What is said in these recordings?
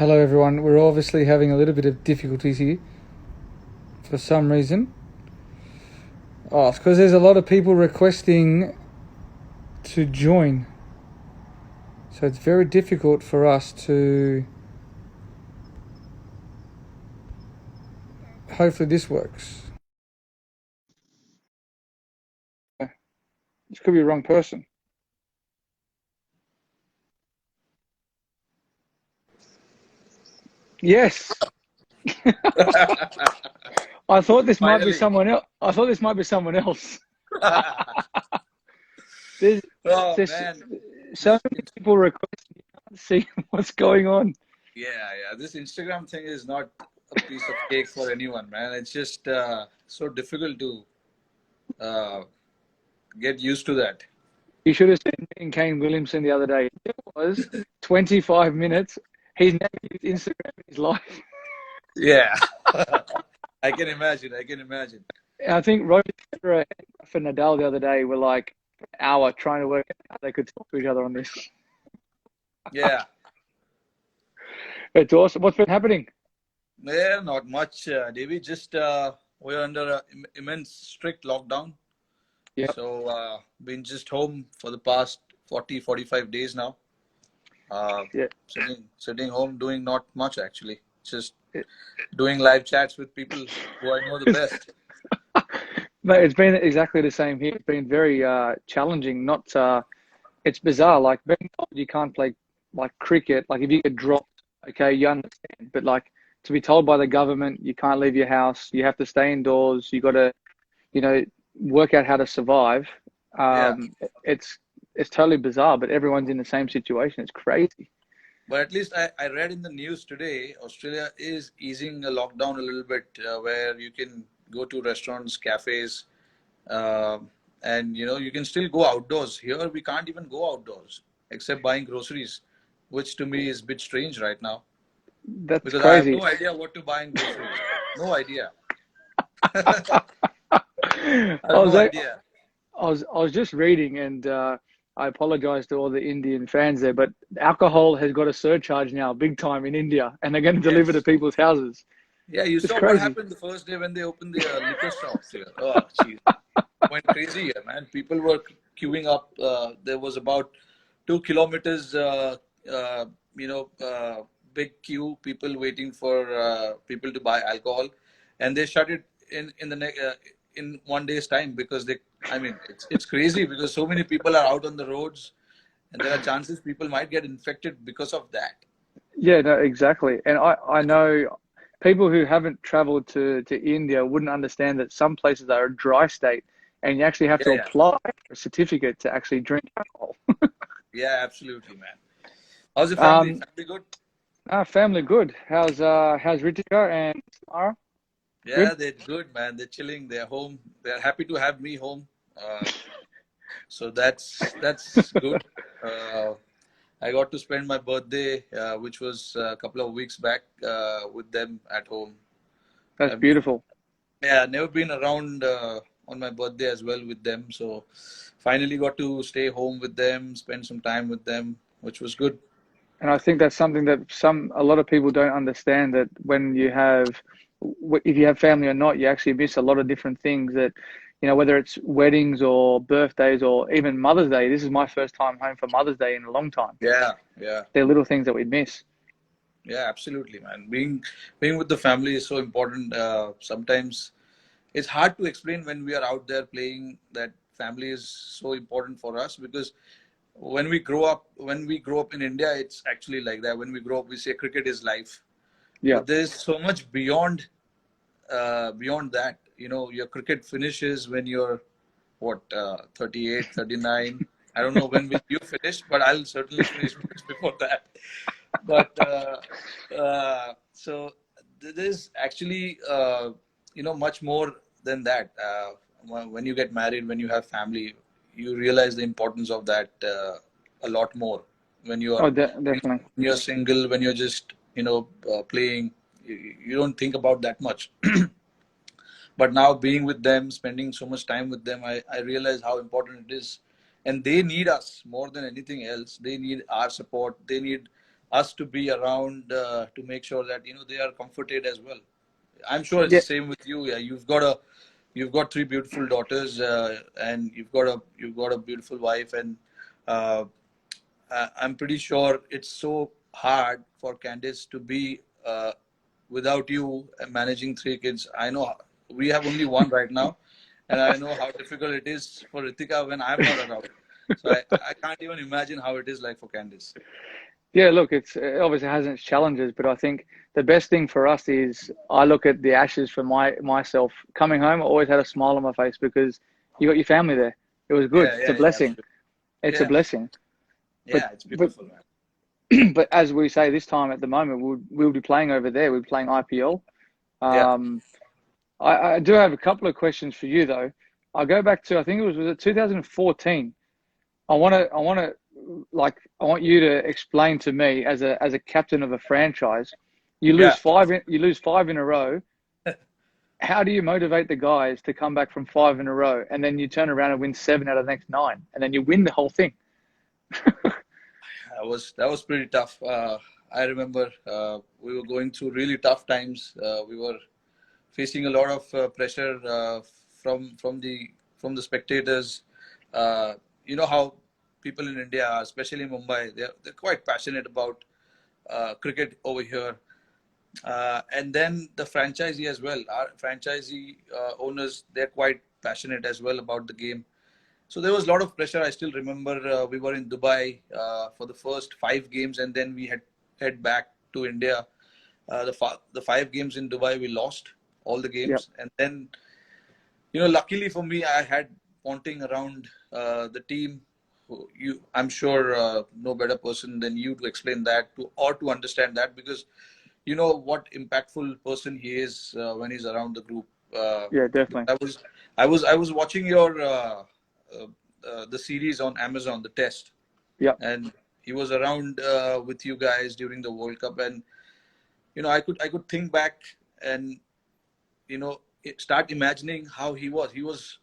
Hello, everyone. We're obviously having a little bit of difficulties here for some reason. Oh, it's because there's a lot of people requesting to join. So it's very difficult for us to. Hopefully, this works. This could be the wrong person. Yes. I thought this might be Finally. someone else. I thought this might be someone else. There's, Oh there's man, so this many people requesting. You can't see what's going on. yeah. This Instagram thing is not a piece of cake for anyone, man. It's just so difficult to uh, get used to that. You should have seen me and Kane Williamson the other day. It was 25 minutes. He's never used Instagram in his life. Yeah, I can imagine. I can imagine. I think Roger Federer and Rafa Nadal the other day were like an hour trying to work out how they could talk to each other on this. Yeah, It's awesome. What's been happening? yeah, not much, David. Just we're under a immense strict lockdown, Yep. so been just home for the past 40, 45 days now. Uh, Yeah. sitting home, doing not much actually. Just It, doing live chats with people who I know the best. Mate, it's been exactly the same here. It's been very challenging. Not it's bizarre. Like being told you can't play like cricket. Like if you get dropped, okay, you understand. But like to be told by the government you can't leave your house, you have to stay indoors. You got to, you know, work out how to survive. Yeah, Um, it's it's totally bizarre, but everyone's in the same situation. It's crazy. but at least I read in the news today, Australia is easing a lockdown a little bit, where you can go to restaurants, cafes, uh, and you can still go outdoors. Here we can't even go outdoors except buying groceries, which to me is a bit strange right now That's because I have crazy. no idea what to buy in groceries. No idea. I I have was no I idea. was just reading, and I apologize to all the Indian fans there, but alcohol has got a surcharge now, big time in India, and they're going to deliver to Yes. people's houses. Yeah, you It's saw what crazy. happened the first day when they opened the liquor shops here. Oh, jeez. Went crazy here, man. People were queuing up. There was about 2 kilometers, you know, big queue. People waiting for people to buy alcohol, and they shut it in one day's time because they. I mean, it's crazy because so many people are out on the roads, and there are chances people might get infected because of that. Yeah, no, exactly. And I know people who haven't traveled to India wouldn't understand that some places are a dry state, and you actually have Yeah, to yeah, apply for a certificate to actually drink alcohol. yeah. Absolutely, man. How's the family? Um, Family good? Family good. How's Ritika and Samara? Good. Yeah, they're good, man. They're chilling. They're home. They're happy to have me home. So that's good. Uh, I got to spend my birthday, which was a couple of weeks back, with them at home. That's I've been, beautiful. yeah, never been around on my birthday as well with them. So finally got to stay home with them, spend some time with them, which was good. And I think that's something that a lot of people don't understand, that when you have, if you have family or not, you actually miss a lot of different things that, whether it's weddings or birthdays or even Mother's Day. This is my first time home for Mother's Day in a long time. Yeah, yeah. They're little things that we miss. Yeah, absolutely, man. Being with the family is so important. Sometimes it's hard to explain when we are out there playing that family is so important for us because when we grow up in India, it's actually like that. When we grow up, we say cricket is life, Yeah. but there's so much beyond that. Your cricket finishes when you're what 38, 39. I don't know when will you finish, but I'll certainly finish much before that. But so there's actually much more than that. When you get married, when you have family, you realize the importance of that a lot more. When you are Oh, definitely. when you're single, when you're just playing, you don't think about that much. But now being with them, spending so much time with them, I realize how important it is. And they need us more than anything else. They need our support. They need us to be around to make sure that they are comforted as well. I'm sure it's Yeah, the same with you. Yeah, you've got three beautiful daughters, and you've got a beautiful wife, and uh, I'm pretty sure it's so hard for Candice to be without you managing three kids. I know we have only one right now, and I know how difficult it is for Ritika when I'm not around. So I can't even imagine how it is like for Candice. yeah. Look, it obviously has its challenges, but I think the best thing for us is I look at the Ashes for myself coming home. I always had a smile on my face because you got your family there. It was good. Yeah, It's a yeah, yeah, blessing. absolutely. It's a Yeah, blessing. But yeah, it's but beautiful, man. but as we say this time at the moment, we'll be playing over there. We'll be playing IPL. Yeah, Um, I do have a couple of questions for you though. I'll go back to I think was it 2014. I want you to explain to me as a captain of a franchise, yeah. you lose five in a row. How do you motivate the guys to come back from five in a row and then you turn around and win seven out of the next nine and then you win the whole thing? That was pretty tough. I remember we were going through really tough times. We were facing a lot of pressure from the spectators. You know how people in India, especially Mumbai, they're quite passionate about cricket over here. And then the franchisee as well. Our franchisee owners, they're quite passionate as well about the game. So there was a lot of pressure. I still remember we were in Dubai for the first 5 games, and then we had head back to India. The 5 games in Dubai, we lost all the Yep, games, and then luckily for me, I had Ponting around the team. I'm sure no better person than you to explain that to understand that, because you know what impactful person he is when he's around the group. Uh, yeah, definitely. I was watching your uh, the series on Amazon, the test, Yep, and he was around with you guys during the World Cup, and I could think back and start imagining how he was. He was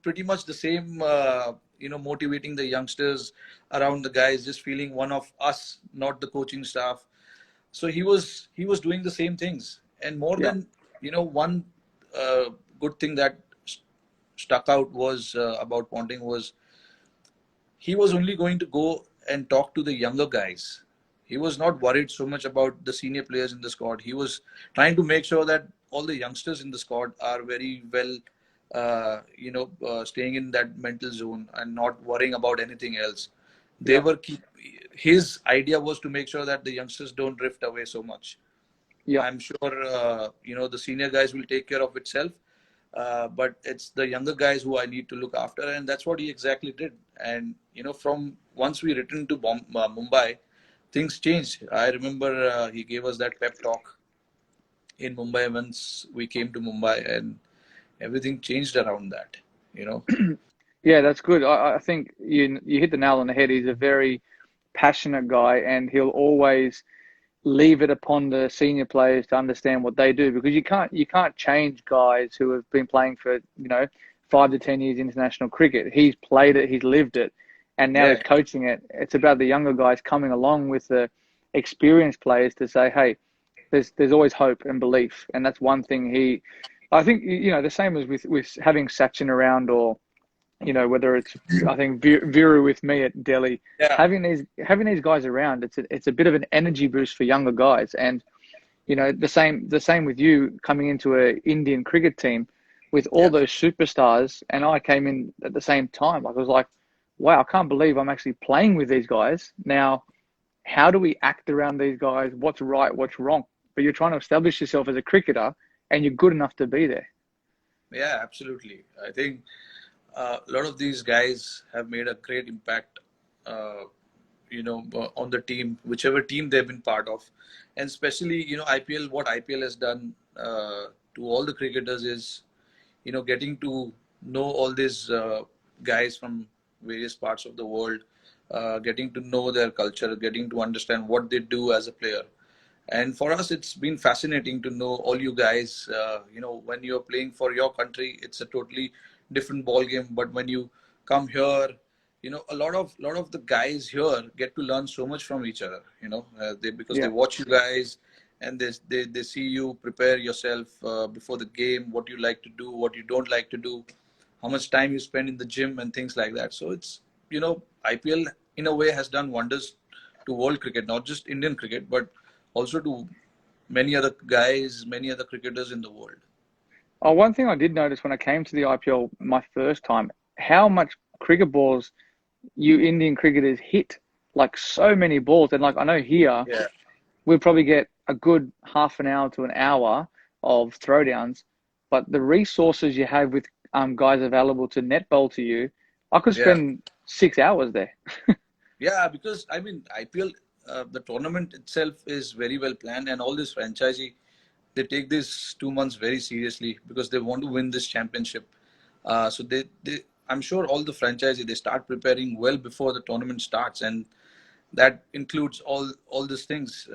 pretty much the same. Motivating the youngsters around the guys, just feeling one of us, not the coaching staff. So he was doing the same things, and more yep, than one uh, good thing that stuck out was about Ponting was he was only going to go and talk to the younger guys. He was not worried so much about the senior players in the squad. He was trying to make sure that all the youngsters in the squad are very well, staying in that mental zone and not worrying about anything else. They yep, were keep. His idea was to make sure that the youngsters don't drift away so much. yep. I'm sure the senior guys will take care of itself, but it's the younger guys who I need to look after, and that's what he exactly did. And from once we returned to Mumbai, things changed. I remember he gave us that pep talk in Mumbai once we came to Mumbai, and everything changed around that. You know, Yeah, that's good. I think you hit the nail on the head. He's a very passionate guy, and he'll always leave it upon the senior players to understand what they do because you can't change guys who have been playing for 5 to 10 years international cricket. He's played it, he's lived it, and now yeah, he's coaching it. It's about the younger guys coming along with the experienced players to say, hey, there's always hope and belief, and that's one thing I think the same as with having Sachin around or whether it's I think Viru with me at Delhi, yeah, having these guys around, it's a bit of an energy boost for younger guys, and the same with you coming into a Indian cricket team with all yeah, those superstars, and I came in at the same time. Like I was like, wow, I can't believe I'm actually playing with these guys now. How do we act around these guys? What's right? What's wrong? But you're trying to establish yourself as a cricketer, and you're good enough to be there. yeah. Absolutely. I think a lot of these guys have made a great impact. Uh, on the team, whichever team they've been part of, and especially IPL. What IPL has done to all the cricketers is getting to know all these guys from various parts of the world, getting to know their culture, getting to understand what they do as a player. And for us, it's been fascinating to know all you guys. When you're playing for your country, it's a totally different ball game. But when you come here, a lot of the guys here get to learn so much from each other. Because they Yeah. watch you guys, and they see you prepare yourself before the game, what you like to do, what you don't like to do, how much time you spend in the gym and things like that. So it's IPL in a way has done wonders to world cricket, not just Indian cricket, but also to many other guys, many other cricketers in the world. Oh, one thing I did notice when I came to the IPL my first time, how much cricket balls you Indian cricketers hit. Like so many balls. And like I know here Yeah, we'll probably get a good half an hour to an hour of throwdowns, but the resources you have with guys available to net bowl to you, I could yeah. spend 6 hours there. Yeah, because I mean, IPL, the tournament itself is very well planned, and all this franchisee, they take this 2 months very seriously because they want to win this championship. So I'm sure all the franchisee, they start preparing well before the tournament starts, and that includes all these things: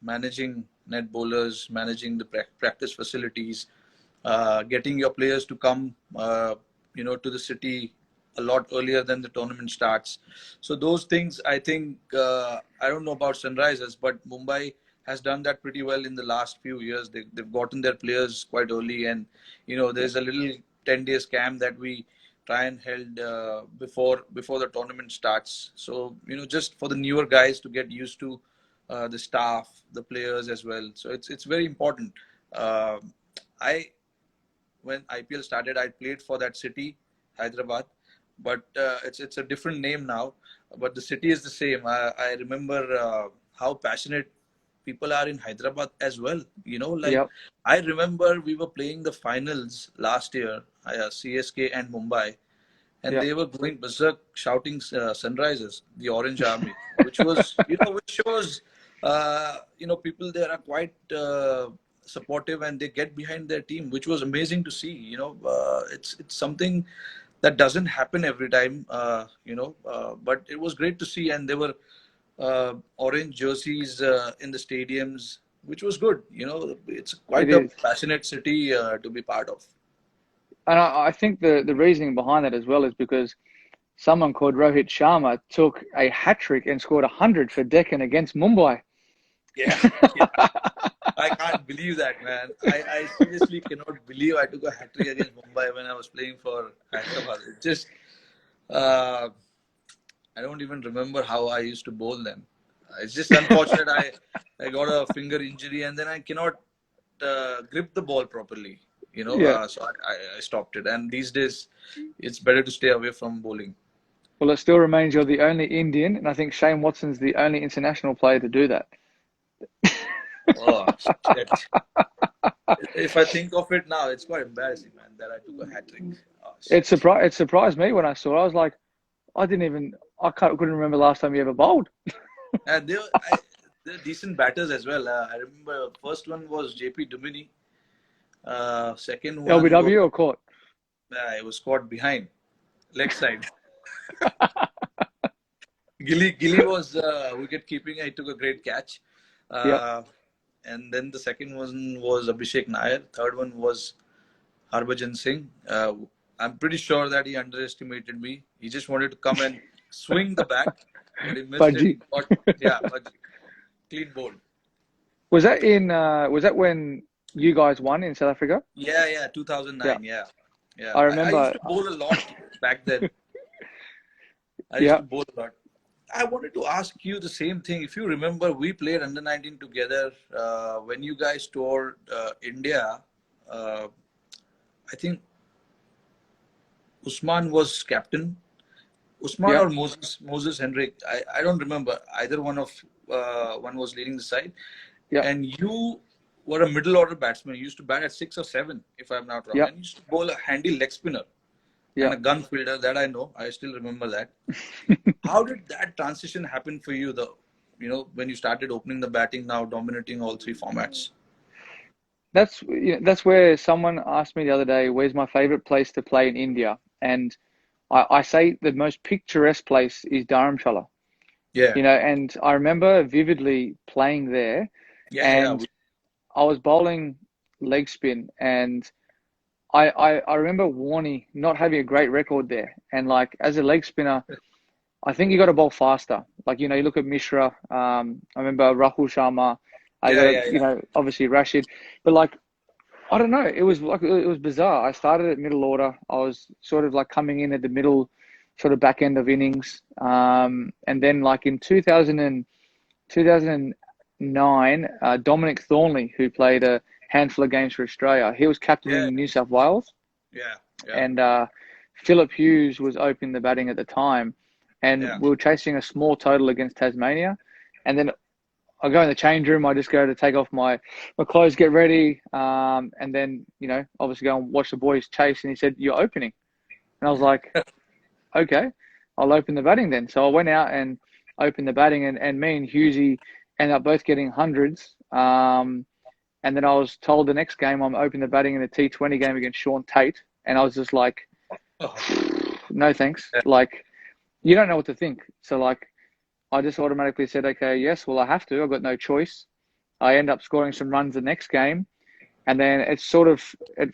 managing net bowlers, managing the practice facilities, getting your players to come, to the city a lot earlier than the tournament starts. So those things, I think, I don't know about Sunrisers, but Mumbai has done that pretty well in the last few years. They've gotten their players quite early, and Yeah, there's a little 10 days camp that we try and held before the tournament starts. So just for the newer guys to get used to the staff, the players as well. So it's very important. Uh, I When IPL started, I played for that city, Hyderabad, but it's a different name now. But the city is the same. I remember how passionate people are in Hyderabad as well. Like yeah, I remember we were playing the finals last year, CSK and Mumbai, and yeah. they were going berserk shouting Sunrisers, the Orange Army, which shows, people there are quite supportive, and they get behind their team, which was amazing to see. It's something that doesn't happen every time, but it was great to see, and there were orange jerseys in the stadiums, which was good. It's It quite a is. passionate city to be part of. And I think the reasoning behind that as well is because someone called Rohit Sharma took a hat trick and scored 100 for Deccan against Mumbai. Yeah, yeah. I can't believe that, man. I seriously cannot believe I took a hat trick against Mumbai when I was playing for Hyderabad. It just, uh, I don't even remember how I used to bowl them. It's just unfortunate. I got a finger injury, and then I cannot grip the ball properly. Yeah. So I stopped it. And these days, it's better to stay away from bowling. Well, it still remains you're the only Indian, and I think Shane Watson's the only international player to do that. Oh shit! If I think of it now, it's quite embarrassing, man, that I took a hat trick. Oh shit! It surprised me when I saw it. I was like, couldn't remember last time you ever bowled. And they're decent batters as well. I remember first one was JP Dumini. Second one was LBW or court? it was caught behind leg side. Gilly was wicket keeping. I took a great catch. Yep. Uh, and then the second one was Abhishek Nair. Third one was Harbhajan Singh. I'm pretty sure that he underestimated me. He just wanted to come and swing the bat, but he missed it. Budgie. Got, yeah, but clean bowled. Was that when you guys won in South Africa? Yeah, Yeah. 2009. Yeah, yeah. I I used remember. to bowl a lot back then. I used Yeah. to bowl a lot. I wanted to ask you the same thing. If you remember, we played under 19 together when you guys toured India. Uh, I think Usman was captain. Usman Yeah. or Moses Henrik. I don't remember. Either one was leading the side. Yeah. And you were a middle order batsman. You used to bat at 6 or 7, if I'm not wrong. Yeah. And you used to bowl a handy leg spinner and Yeah. a gun fielder. That I know. I still remember that. How did that transition happen for you, though? When you started opening the batting, now dominating all three formats. That's where someone asked me the other day, where's my favorite place to play in India? And I say the most picturesque place is Dharamshala. Yeah, And I remember vividly playing there, yeah. and I was bowling leg spin, and I remember Warney not having a great record there. And like as a leg spinner, I think you got to bowl faster. Like, you look at Mishra. I remember Rahul Sharma. I got Yeah, to, yeah, yeah. obviously Rashid. But like, I don't know. It was bizarre. I started at middle order. I was sort of like coming in at the middle, sort of back end of innings. And then like in 2009, Dominic Thornley, who played a handful of games for Australia, he was Yeah, captaining New South Wales, yeah, yeah, and Philip Hughes was opening the batting at the time, and yeah, we were chasing a small total against Tasmania, and then I go in the change room. I just go to take off my clothes, get ready, and then obviously go and watch the boys chase. And he said, "You're opening," and I was like, "Okay, I'll open the batting then." So I went out and opened the batting, and me and Hughesy ended up both getting hundreds. And then I was told the next game I'm opening the batting in a T20 game against Sean Tate, and I was just like, oh, "No thanks." yeah, Like, you don't know what to think. So like, I just automatically said, "Okay, yes, well I have to. I've got no choice." I end up scoring some runs the next game, and then it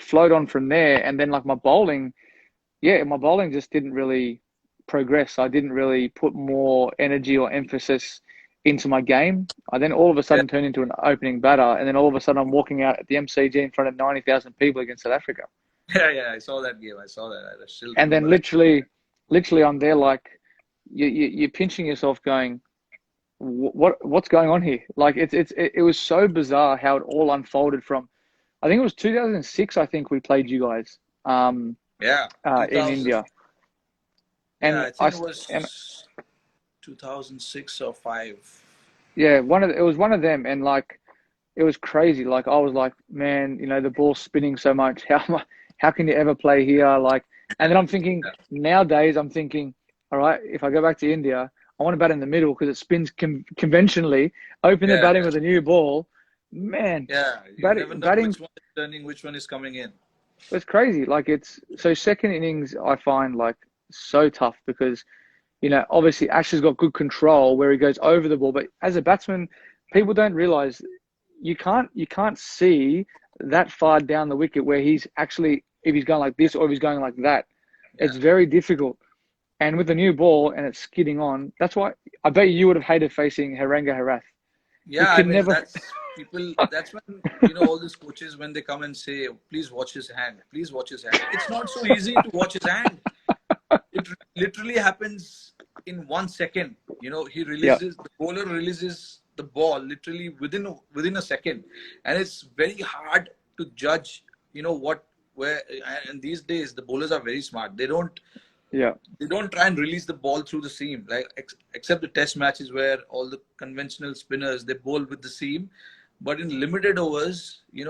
flowed on from there. And then like my bowling just didn't really progress. I didn't really put more energy or emphasis into my game. I then all of a yeah, sudden turned into an opening batter, and then all of a sudden I'm walking out at the MCG in front of 90,000 people against South Africa. yeah, yeah. I saw that game. I saw that. I still And then remember that. literally I'm there like you're pinching yourself, going, what's going on here? Like it was so bizarre how it all unfolded from. I think it was 2006. I think we played you guys Yeah, in 2000. India, Yeah, and I I think it and was 2006 or five. yeah, it was one of them, and like it was crazy. Like I was like, man, the ball's spinning so much. How can you ever play here? Like, and then I'm thinking Yeah, nowadays, I'm thinking, all right, if I go back to India, I want to bat in the middle because it spins conventionally. Open the yeah, batting yeah. with a new ball, man. Yeah, you Batting, never know batting which one is turning, which one is coming in. was crazy. Like it's so second innings, I find like so tough because obviously Ash has got good control where he goes over the ball, but as a batsman, people don't realize you can't see that far down the wicket where he's actually if he's going like this or if he's going like that. Yeah. It's very difficult. And with the new ball and it's skidding on, that's why I bet you would have hated facing Haranga Harath. You Yeah, I could mean, never. that's people, that's when, all these coaches, when they come and say, please watch his hand, please watch his hand. It's not so easy to watch his hand. It literally happens in 1 second. He Yeah, releases, the bowler releases the ball literally within a second. And it's very hard to judge, where, and these days the bowlers are very smart. yeah, They don't try and release the ball through the seam, like except the test matches where all the conventional spinners they bowl with the seam, but in limited overs, they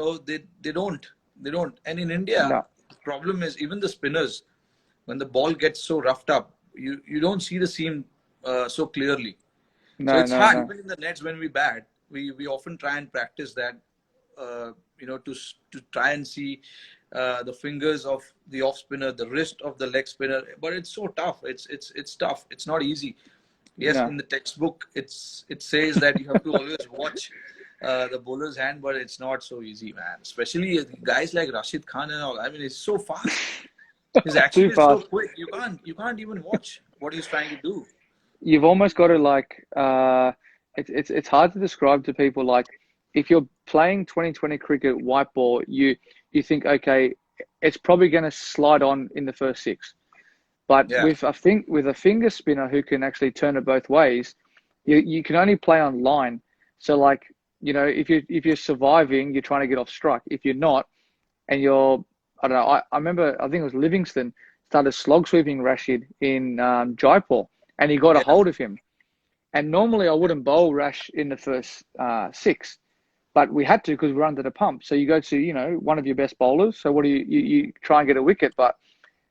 don't. And in India, no, the problem is even the spinners, when the ball gets so roughed up, you don't see the seam so clearly. So no, it's no, hard. no, Even in the nets when we bat, we often try and practice that, to try and see the fingers of the off spinner, the wrist of the leg spinner. But it's so tough. It's tough. It's not easy. Yes, no. in the textbook, it says that you have to always watch the bowler's hand, but it's not so easy, man. Especially guys like Rashid Khan and all. I mean, it's so fast. His action Too is so fast. quick. You can't even watch what he's trying to do. You've almost got to like it's hard to describe to people like if you're playing 2020 cricket white ball, you think okay, it's probably going to slide on in the first six. But Yeah, with a finger spinner who can actually turn it both ways, you can only play on line. So like, if you're surviving, you're trying to get off strike. If you're not, and I don't know, I remember I think it was Livingston started slog sweeping Rashid in Jaipur, and he got a yeah, hold of him. And normally I wouldn't bowl Rash in the first six, but we had to because we're under the pump. So you go to one of your best bowlers. So what do you try and get a wicket? But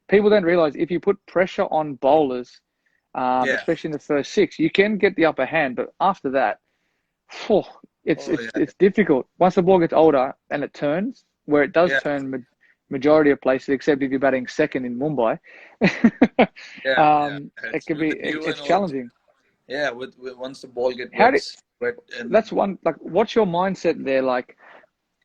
people don't realize if you put pressure on bowlers, yeah. especially in the first six, you can get the upper hand. But after that, phew, it's Oh it's yeah, it's difficult. Once the ball gets older and it turns, where it does yeah, turn majority of places, except if you're batting second in Mumbai, yeah, yeah. it It's can with be the dew and it's all. challenging. Yeah, with once the ball get How do wet, and That's one like what's your mindset there? Like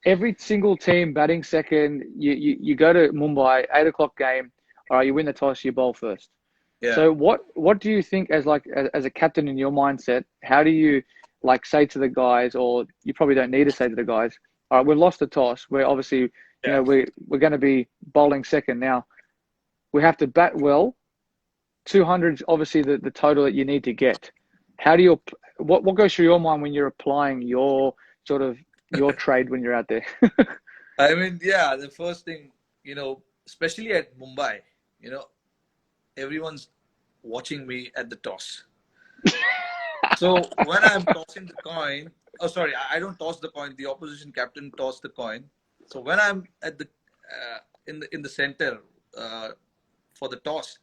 every single team batting second, you go to Mumbai 8 o'clock game. All right, you win the toss, you bowl first. Yeah. So what do you think as like as a captain in your mindset? How do you like say to the guys, or you probably don't need to say to the guys, all right, we've lost the toss. We're obviously, Yeah. we're going to be bowling second now. We have to bat well. 200 is obviously the total that you need to get. How do you what goes through your mind when you're applying your sort of your trade when you're out there? I mean, yeah, the first thing, especially at Mumbai, you know, everyone's watching me at the toss. So when I'm tossing the coin, oh sorry, I don't toss the coin. The opposition captain tossed the coin. So when I'm at the in the center for the toss,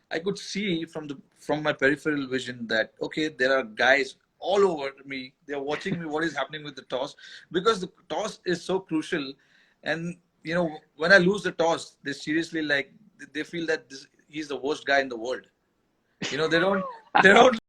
I could see from my peripheral vision that okay, there are guys all over me. They're watching me. What is happening with the toss? Because the toss is so crucial, and when I lose the toss, they seriously like they feel that he's the worst guy in the world. They don't